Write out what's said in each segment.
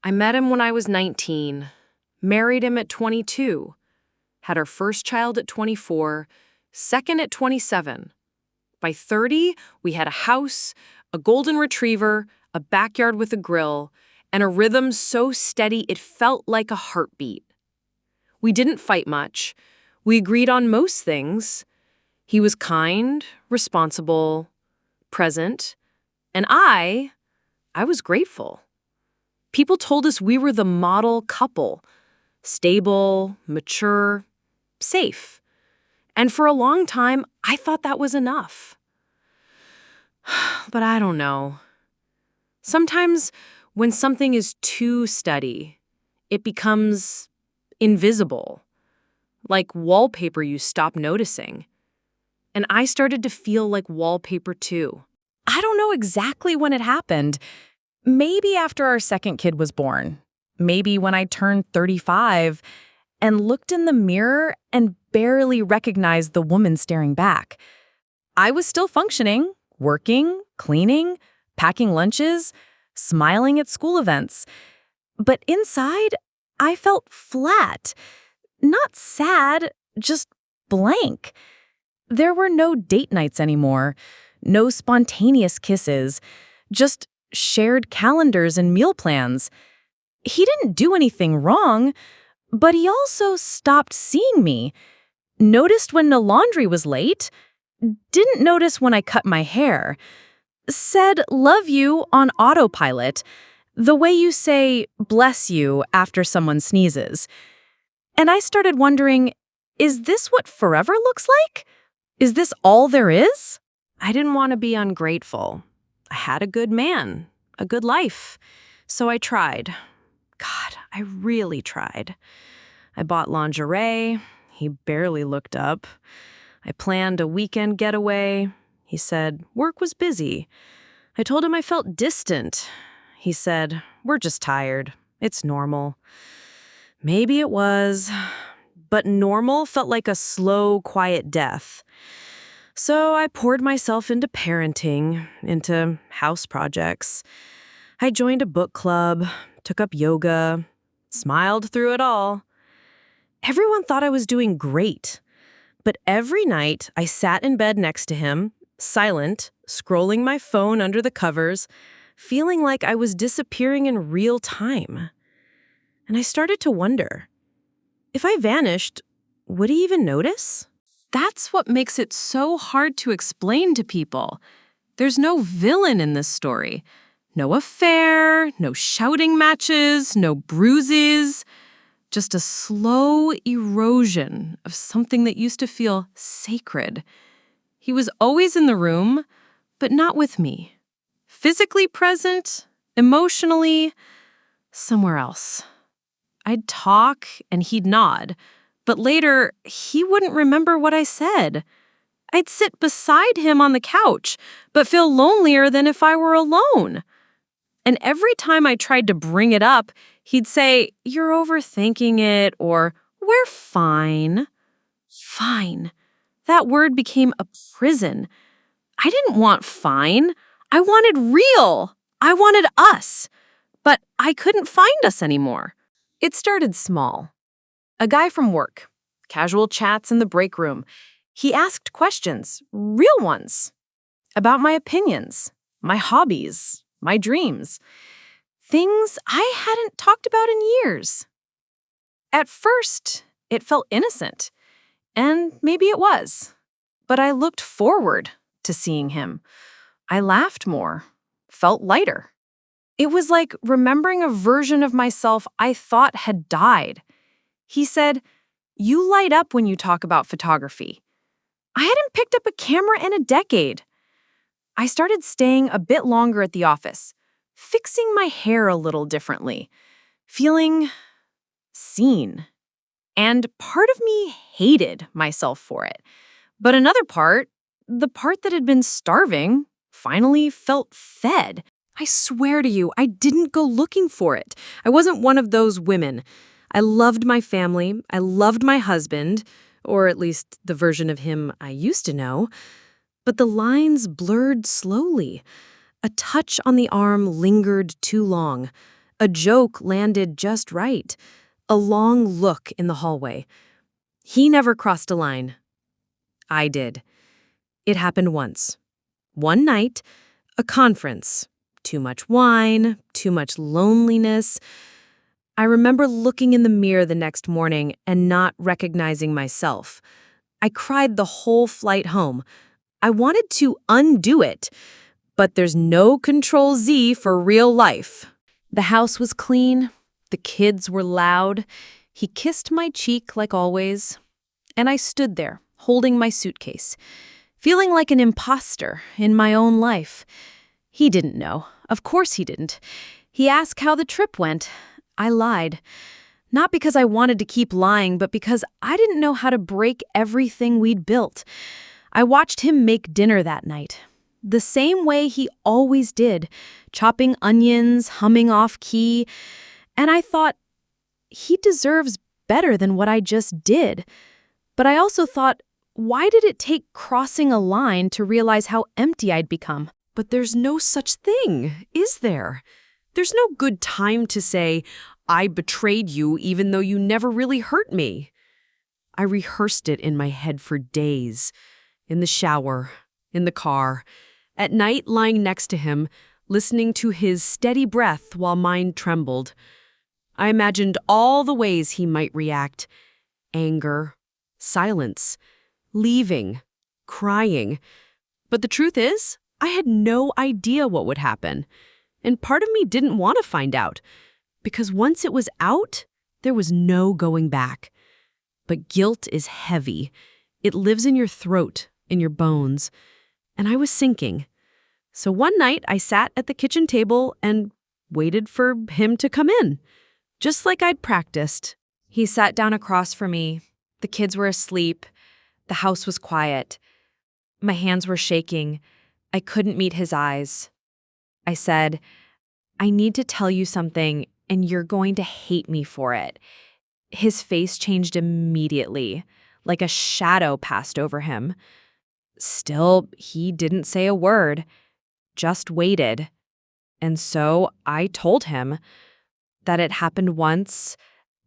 I met him when I was 19, married him at 22, had our first child at 24, second at 27. By 30, we had a house, a golden retriever, a backyard with a grill, and a rhythm so steady it felt like a heartbeat. We didn't fight much. We agreed on most things. He was kind, responsible, present, and I was grateful. People told us we were the model couple, stable, mature, safe. And for a long time, I thought that was enough. But I don't know. Sometimes when something is too steady, it becomes invisible, like wallpaper you stop noticing. And I started to feel like wallpaper too. I don't know exactly when it happened. Maybe after our second kid was born. Maybe when I turned 35 and looked in the mirror and barely recognized the woman staring back. I was still functioning, working, cleaning, packing lunches, smiling at school events. But inside, I felt flat. Not sad, just blank. There were no date nights anymore, no spontaneous kisses, just shared calendars and meal plans. He didn't do anything wrong, but he also stopped seeing me, noticed when the laundry was late, didn't notice when I cut my hair, said love you on autopilot, the way you say bless you after someone sneezes. And I started wondering, is this what forever looks like? Is this all there is? I didn't want to be ungrateful. I had a good man, a good life. So I tried. God, I really tried. I bought lingerie. He barely looked up. I planned a weekend getaway. He said work was busy. I told him I felt distant. He said, we're just tired. It's normal. Maybe it was, but normal felt like a slow, quiet death. So I poured myself into parenting, into house projects. I joined a book club, took up yoga, smiled through it all. Everyone thought I was doing great. But every night I sat in bed next to him, silent, scrolling my phone under the covers, feeling like I was disappearing in real time. And I started to wonder, if I vanished, would he even notice? That's what makes it so hard to explain to people. There's no villain in this story. No affair, no shouting matches, no bruises. Just a slow erosion of something that used to feel sacred. He was always in the room, but not with me. Physically present, emotionally, somewhere else. I'd talk and he'd nod, but later he wouldn't remember what I said. I'd sit beside him on the couch, but feel lonelier than if I were alone. And every time I tried to bring it up, he'd say, you're overthinking it, or we're fine. Fine. That word became a prison. I didn't want fine. I wanted real. I wanted us. But I couldn't find us anymore. It started small. A guy from work, casual chats in the break room. He asked questions, real ones, about my opinions, my hobbies, my dreams. Things I hadn't talked about in years. At first, it felt innocent, and maybe it was. But I looked forward to seeing him. I laughed more, felt lighter. It was like remembering a version of myself I thought had died. He said, you light up when you talk about photography. I hadn't picked up a camera in a decade. I started staying a bit longer at the office, fixing my hair a little differently, feeling seen. And part of me hated myself for it. But another part, the part that had been starving, finally felt fed. I swear to you, I didn't go looking for it. I wasn't one of those women. I loved my family. I loved my husband, or at least the version of him I used to know. But the lines blurred slowly. A touch on the arm lingered too long. A joke landed just right. A long look in the hallway. He never crossed a line. I did. It happened once. One night, a conference. Too much wine, too much loneliness. I remember looking in the mirror the next morning and not recognizing myself. I cried the whole flight home. I wanted to undo it, but there's no Control Z for real life. The house was clean. The kids were loud. He kissed my cheek like always. And I stood there, holding my suitcase, feeling like an imposter in my own life. He didn't know. Of course he didn't. He asked how the trip went. I lied. Not because I wanted to keep lying, but because I didn't know how to break everything we'd built. I watched him make dinner that night. The same way he always did, chopping onions, humming off key. And I thought, he deserves better than what I just did. But I also thought, why did it take crossing a line to realize how empty I'd become? But there's no such thing, is there? There's no good time to say, I betrayed you even though you never really hurt me. I rehearsed it in my head for days. In the shower, in the car, at night lying next to him, listening to his steady breath while mine trembled. I imagined all the ways he might react. Anger, silence, leaving, crying. But the truth is, I had no idea what would happen. And part of me didn't want to find out, because once it was out, there was no going back. But guilt is heavy. It lives in your throat, in your bones. And I was sinking. So one night, I sat at the kitchen table and waited for him to come in, just like I'd practiced. He sat down across from me. The kids were asleep. The house was quiet. My hands were shaking. I couldn't meet his eyes. I said, I need to tell you something, and you're going to hate me for it. His face changed immediately, like a shadow passed over him. Still, he didn't say a word, just waited. And so I told him that it happened once,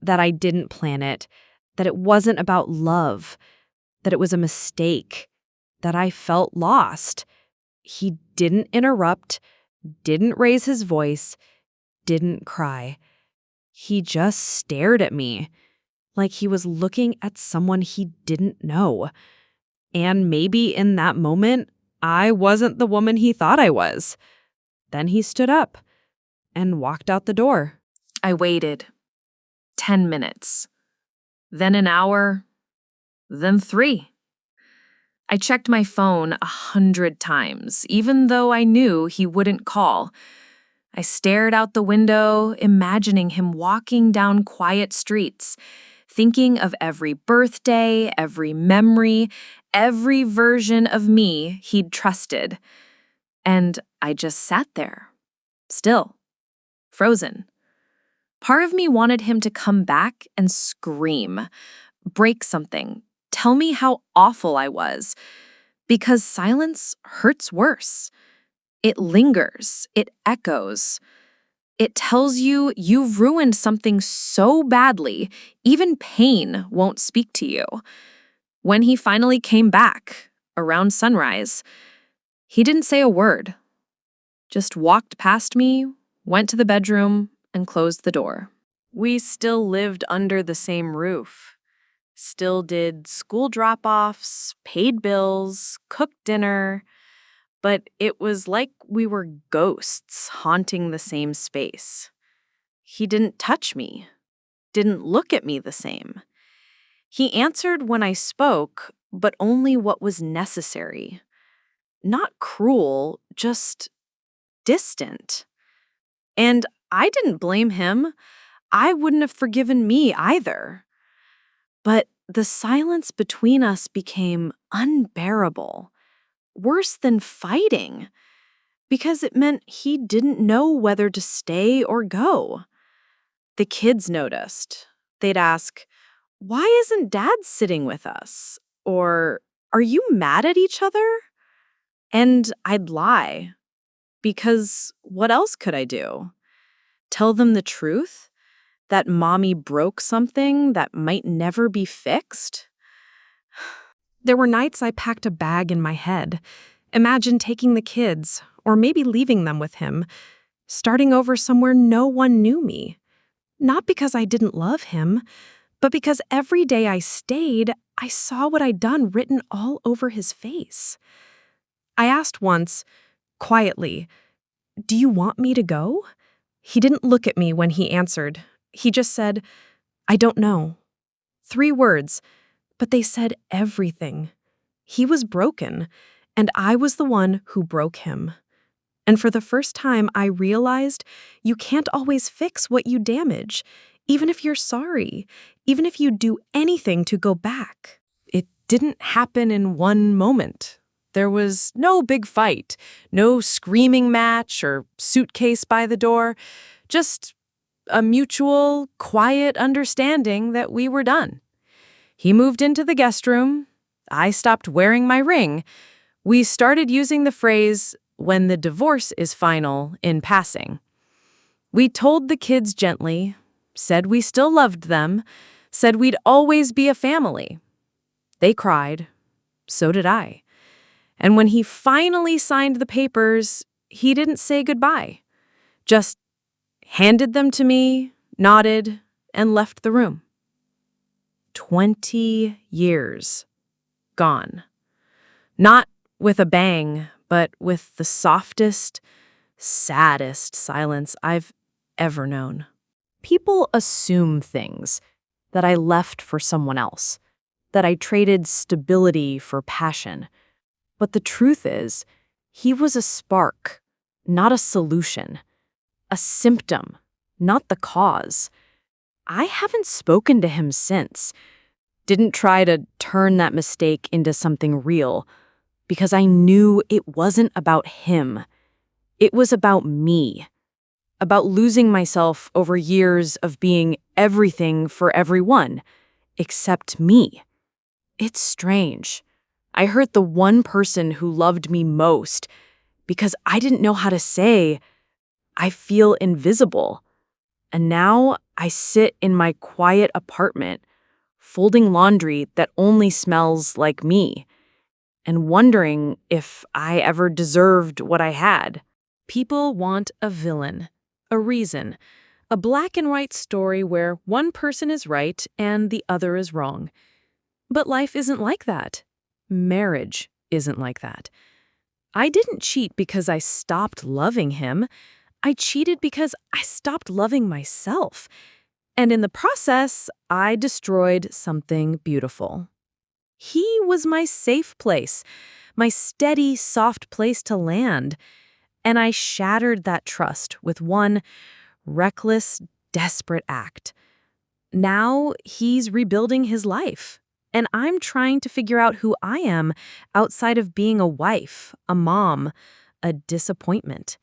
that I didn't plan it, that it wasn't about love, that it was a mistake, that I felt lost. He didn't interrupt, didn't raise his voice, didn't cry. He just stared at me, like he was looking at someone he didn't know. And maybe in that moment, I wasn't the woman he thought I was. Then he stood up and walked out the door. I waited 10 minutes, then an hour, then 3. I checked my phone 100 times, even though I knew he wouldn't call. I stared out the window, imagining him walking down quiet streets, thinking of every birthday, every memory, every version of me he'd trusted. And I just sat there, still, frozen. Part of me wanted him to come back and scream, break something, tell me how awful I was, because silence hurts worse. It lingers, it echoes. It tells you you've ruined something so badly, even pain won't speak to you. When he finally came back, around sunrise, he didn't say a word, just walked past me, went to the bedroom, and closed the door. We still lived under the same roof. Still did school drop-offs, paid bills, cooked dinner. But it was like we were ghosts haunting the same space. He didn't touch me, didn't look at me the same. He answered when I spoke, but only what was necessary. Not cruel, just distant. And I didn't blame him. I wouldn't have forgiven me either. But the silence between us became unbearable, worse than fighting, because it meant he didn't know whether to stay or go. The kids noticed. They'd ask, "Why isn't Dad sitting with us?" Or, "Are you mad at each other?" And I'd lie, because what else could I do? Tell them the truth? That mommy broke something that might never be fixed? There were nights I packed a bag in my head. Imagine taking the kids, or maybe leaving them with him, starting over somewhere no one knew me. Not because I didn't love him, but because every day I stayed, I saw what I'd done written all over his face. I asked once, quietly, "Do you want me to go?" He didn't look at me when he answered. He just said, "I don't know." 3 words, but they said everything. He was broken, and I was the one who broke him. And for the first time, I realized you can't always fix what you damage, even if you're sorry, even if you do anything to go back. It didn't happen in one moment. There was no big fight, no screaming match or suitcase by the door, just a mutual, quiet understanding that we were done. He moved into the guest room. I stopped wearing my ring. We started using the phrase, "when the divorce is final," in passing. We told the kids gently, said we still loved them, said we'd always be a family. They cried. So did I. And when he finally signed the papers, he didn't say goodbye. Just handed them to me, nodded, and left the room. 20 years gone. Not with a bang, but with the softest, saddest silence I've ever known. People assume things, that I left for someone else, that I traded stability for passion. But the truth is, he was a spark, not a solution, a symptom, not the cause. I haven't spoken to him since. Didn't try to turn that mistake into something real, because I knew it wasn't about him. It was about me, about losing myself over years of being everything for everyone, except me. It's strange. I hurt the one person who loved me most because I didn't know how to say, "I feel invisible." And now I sit in my quiet apartment, folding laundry that only smells like me, and wondering if I ever deserved what I had. People want a villain, a reason, a black and white story where one person is right and the other is wrong. But life isn't like that. Marriage isn't like that. I didn't cheat because I stopped loving him. I cheated because I stopped loving myself. And in the process, I destroyed something beautiful. He was my safe place, my steady, soft place to land. And I shattered that trust with one reckless, desperate act. Now he's rebuilding his life. And I'm trying to figure out who I am outside of being a wife, a mom, a disappointment.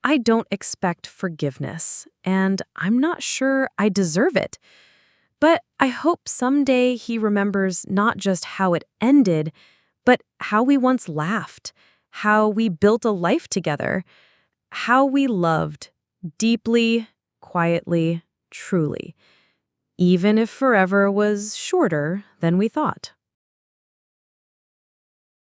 I don't expect forgiveness, and I'm not sure I deserve it. But I hope someday he remembers not just how it ended, but how we once laughed, how we built a life together, how we loved deeply, quietly, truly, even if forever was shorter than we thought.